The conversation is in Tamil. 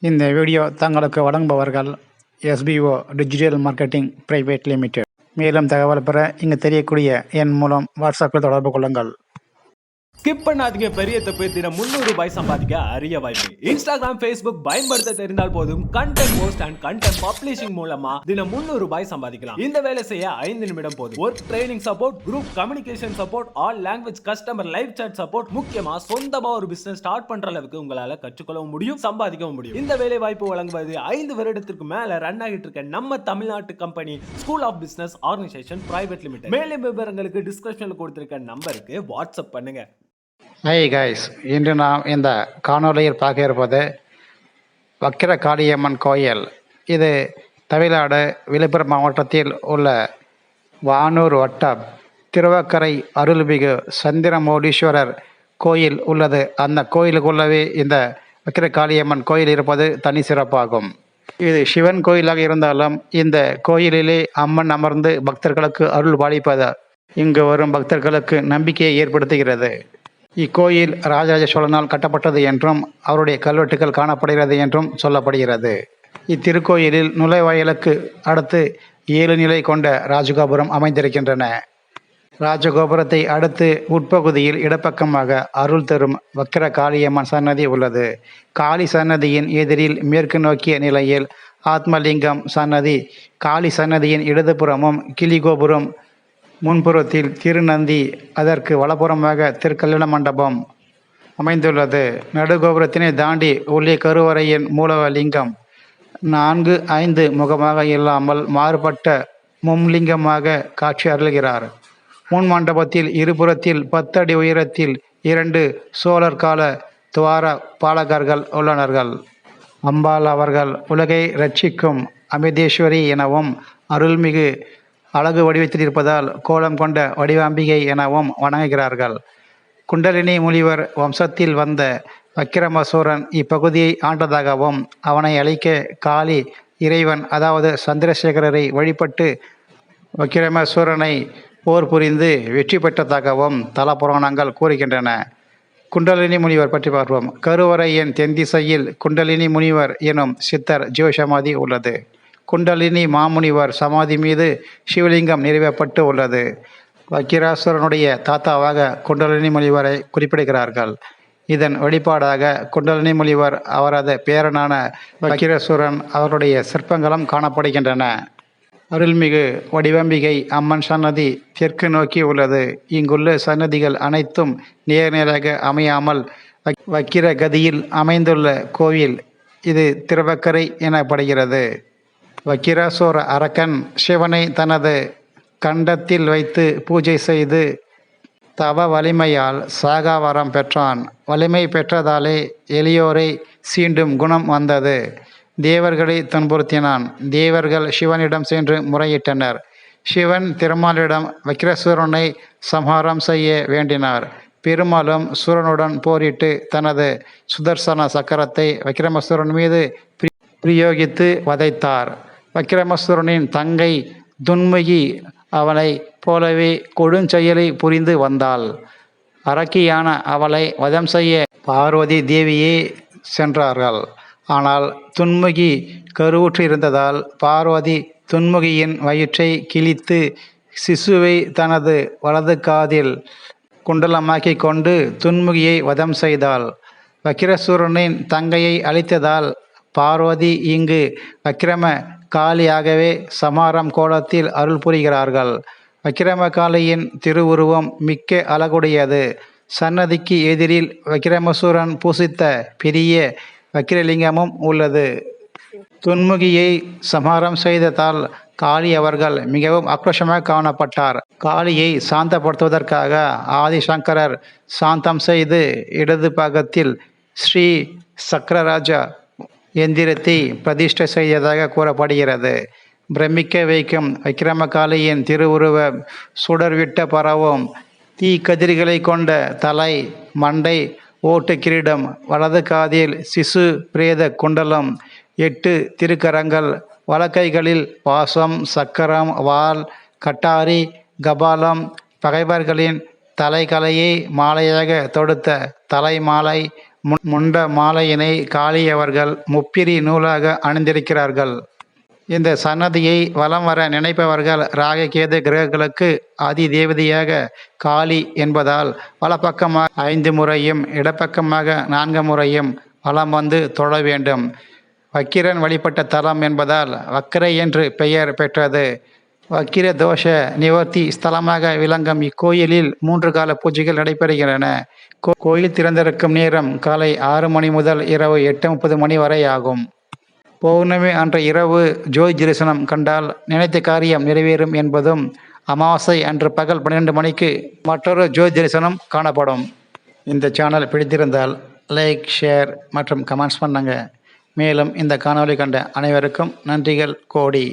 இந்த வீடியோ தங்களுக்கு வழங்குபவர்கள் SPO digital marketing private limited. மேலும் தகவல் பெற இங்கு தெரியக்கூடிய எண் மூலம் வாட்ஸ்அப்பில் தொடர்பு கொள்ளுங்கள். ஸ்கிப் பண்ணாதீங்க, பெரிய தப்பு. தினம் 300 ரூபாய் சம்பாதிக்க அரிய வாய்ப்பு. இன்ஸ்டாகிராம், ஃபேஸ்புக் பயன்படுத்த தெரிந்தால் போதும் content post and content publishing மூலமா தினம் 300 ரூபாய் சம்பாதிக்கலாம். இந்த வேலை செய்ய 5 நிமிடம் போதும். Work training support, group communication support, all language customer live chat support, முக்கியமா சொந்தமா ஒரு பிசினஸ் ஸ்டார்ட் பண்ற அளவுக்கு உங்களால கற்றுக்கொள்ளவும் முடியும், சம்பாதிக்கவும் முடியும். இந்த வேலை வாய்ப்பு வழங்குவது 5 வருடத்திற்கு மேல ரன் ஆகிட்டு இருக்க நம்ம தமிழ்நாட்டு company school of business organisation private limited. மேலும் விவரங்களுக்கு டிஸ்கிரிப்ஷன்ல கொடுத்திருக்க நம்பருக்கு வாட்ஸ்அப் பண்ணுங்க. ஹை கைஸ், இன்று நாம் இந்த காணொலியில் பார்க்க இருப்பது வக்கிர காளியம்மன் கோயில். இது தமிழ்நாடு விழுப்புரம் மாவட்டத்தில் உள்ள வானூர் வட்டம் திருவக்கரை அருள்மிகு சந்திரமௌலீஸ்வரர் கோயில் உள்ளது. அந்த கோயிலுக்குள்ளவே இந்த வக்கிர காளியம்மன் கோயில் இருப்பது தனி சிறப்பாகும். இது சிவன் கோயிலாக இருந்தாலும் இந்த கோயிலிலே அம்மன் அமர்ந்து பக்தர்களுக்கு அருள் பாலிப்பது இங்கு வரும் பக்தர்களுக்கு நம்பிக்கையை ஏற்படுத்துகிறது. இக்கோயில் ராஜராஜ சோழனால் கட்டப்பட்டது என்றும் அவருடைய கல்வெட்டுகள் காணப்படுகிறது என்றும் சொல்லப்படுகிறது. இத்திருக்கோயிலில் நுழைவாயிலுக்கு அடுத்து 7 நிலை கொண்ட ராஜகோபுரம் அமைந்திருக்கின்றன. ராஜகோபுரத்தை அடுத்து உட்பகுதியில் இடப்பக்கமாக அருள் தரும் வக்கிர காளியம்மன் சன்னதி உள்ளது. காளி சன்னதியின் எதிரில் மேற்கு நோக்கிய நிலையில் ஆத்மலிங்கம் சன்னதி, காளி சன்னதியின் இடதுபுறமும் கிளிகோபுரம் முன்புறத்தில் திருநந்தி, அதற்கு வலப்புறமாக திருக்கல்யாண மண்டபம் அமைந்துள்ளது. நடுகோபுரத்தினை தாண்டி உள்ளே கருவறையின் மூலலிங்கம் 4-5 முகமாக இல்லாமல் மாறுபட்ட மும்லிங்கமாக காட்சி அருள்கிறார். முன் மண்டபத்தில் இருபுறத்தில் 10 அடி உயரத்தில் 2 சோழர் கால துவார பாலகர்கள் உள்ளனர்கள். அம்பாள் அவர்கள் உலகை ரட்சிக்கும் அமிர்தேஸ்வரி எனவும் அருள்மிகு அழகு வடிவத்தில் இருப்பதால் கோலம் கொண்ட வடிவாம்பிகை எனவும் வணங்குகிறார்கள். குண்டலினி முனிவர் வம்சத்தில் வந்த வக்கிரமசூரன் இப்பகுதியை ஆண்டதாகவும் அவனை அழிக்க காளி இறைவன் அதாவது சந்திரசேகரரை வழிபட்டு வக்கிரமசூரனை போர் புரிந்து வெற்றி பெற்றதாகவும் தல புராணங்கள் கூறுகின்றன. குண்டலினி முனிவர் பற்றி பார்ப்போம். கருவறையின் தென்திசையில் குண்டலினி முனிவர் எனும் சித்தர் ஜீவசமாதி உள்ளது. குண்டலினி மாமுனிவர் சமாதி மீது சிவலிங்கம் நிறுவப்பட்டு உள்ளது. வக்கிராசுரனுடைய தாத்தாவாக குண்டலினி முனிவரை குறிப்பிடுகிறார்கள். இதன் வெளிப்பாடாக குண்டலினி முனிவர் அவரது பேரனான வக்கிரசுரன் அவருடைய சிற்பங்களும் காணப்படுகின்றன. அருள்மிகு வடிவம்பிகை அம்மன் சன்னதி தெற்கு நோக்கி உள்ளது. இங்குள்ள சன்னதிகள் அனைத்தும் நேர்நேராக அமையாமல் வக்கிர கதியில் அமைந்துள்ள கோவில் இது திருவக்கரை எனப்படுகிறது. வக்கிராசுர அரக்கன் சிவனை தனது கண்டத்தில் வைத்து பூஜை செய்து தவ வலிமையால் சாகாவரம் பெற்றான். வலிமை பெற்றதாலே எளியோரை சீண்டும் குணம் வந்தது. தேவர்களை துன்புறுத்தினான். தேவர்கள் சிவனிடம் சென்று முறையிட்டனர். சிவன் திருமாலிடம் வக்கிரசூரனை சம்ஹாரம் செய்ய வேண்டினார். பெருமாளும் சூரனுடன் போரிட்டு தனது சுதர்சன சக்கரத்தை வக்கிரமசூரன் மீது பிரயோகித்து வதைத்தார். வக்கிரமசூரனின் தங்கை துன்முகி அவளை போலவே கொடுஞ்செயலை புரிந்து வந்தாள். அரக்கியான அவளை வதம் செய்ய பார்வதி தேவியே சென்றார்கள். ஆனால் துன்முகி கருவுற்று இருந்ததால் பார்வதி துன்முகியின் வயிற்றை கிழித்து சிசுவை தனது வலது காதில் குண்டலமாக்கி கொண்டு துன்முகியை வதம் செய்தாள். வக்கிரசூரனின் தங்கையை அழித்ததால் பார்வதி இங்கு வக்கிரம காளியாகவே சமாரம் கோலத்தில் அருள் புரிகிறார்கள். வக்கிரம காளியின் திருவுருவம் மிக்க அழகுடையது. சன்னதிக்கு எதிரில் வக்கிரமசூரன் பூசித்த பெரிய வக்கிரலிங்கமும் உள்ளது. துன்முகியை சமாரம் செய்ததால் காளி அவர்கள் மிகவும் ஆக்ரோஷமாக காணப்பட்டார். காளியை சாந்தப்படுத்துவதற்காக ஆதிசங்கரர் சாந்தம் செய்து இடது பாகத்தில் ஸ்ரீ சக்கரராஜா எந்திரத்தை பிரதிஷ்டை செய்ததாக கூறப்படுகிறது. பிரமிக்க வைக்கும் விக்கிரமகாளியின் திருவுருவ சுடர்விட்ட பரவும் தீ கதிர்களை கொண்ட தலை, மண்டை, ஓட்டு கிரீடம், வலது காதில் சிசு பிரேத குண்டலம், 8 திருக்கரங்கள், வலக்கைகளில் பாசம், சக்கரம், வாள், கட்டாரி, கபாலம், பகைவர்களின் தலைகளையே மாலையாக தொடுத்த தலைமாலை, முண்ட மாலையினை காளி அவர்கள் முப்பிரி நூலாக அணிந்திருக்கிறார்கள். இந்த சன்னதியை வலம் வர நினைப்பவர்கள் ராக கேது கிரகங்களுக்கு ஆதி தேவதையாக காளி என்பதால் வலப்பக்கமாக 5 முறையும் இடப்பக்கமாக 4 முறையும் வலம் வந்து தொழ வேண்டும். வக்கிரன் வழிபட்ட தலம் என்பதால் வக்கரை என்று பெயர் பெற்றது. வக்கிர தோஷ நிவர்த்தி ஸ்தலமாக விளங்கும் இக்கோயிலில் 3 கால பூஜைகள் நடைபெறுகின்றன. கோயில் திறந்திருக்கும் நேரம் காலை 6 மணி முதல் இரவு 8:30 மணி வரை ஆகும். பௌர்ணமி அன்று இரவு ஜோதி தரிசனம் கண்டால் நினைத்த காரியம் நிறைவேறும் என்பதும், அமாவாசை அன்று பகல் 12 மணிக்கு மற்றொரு ஜோதி தரிசனம் காணப்படும். இந்த சேனல் பிடித்திருந்தால் லைக், ஷேர் மற்றும் கமெண்ட்ஸ் பண்ணுங்க. மேலும் இந்த காணொளி கண்ட அனைவருக்கும் நன்றிகள் கோடி.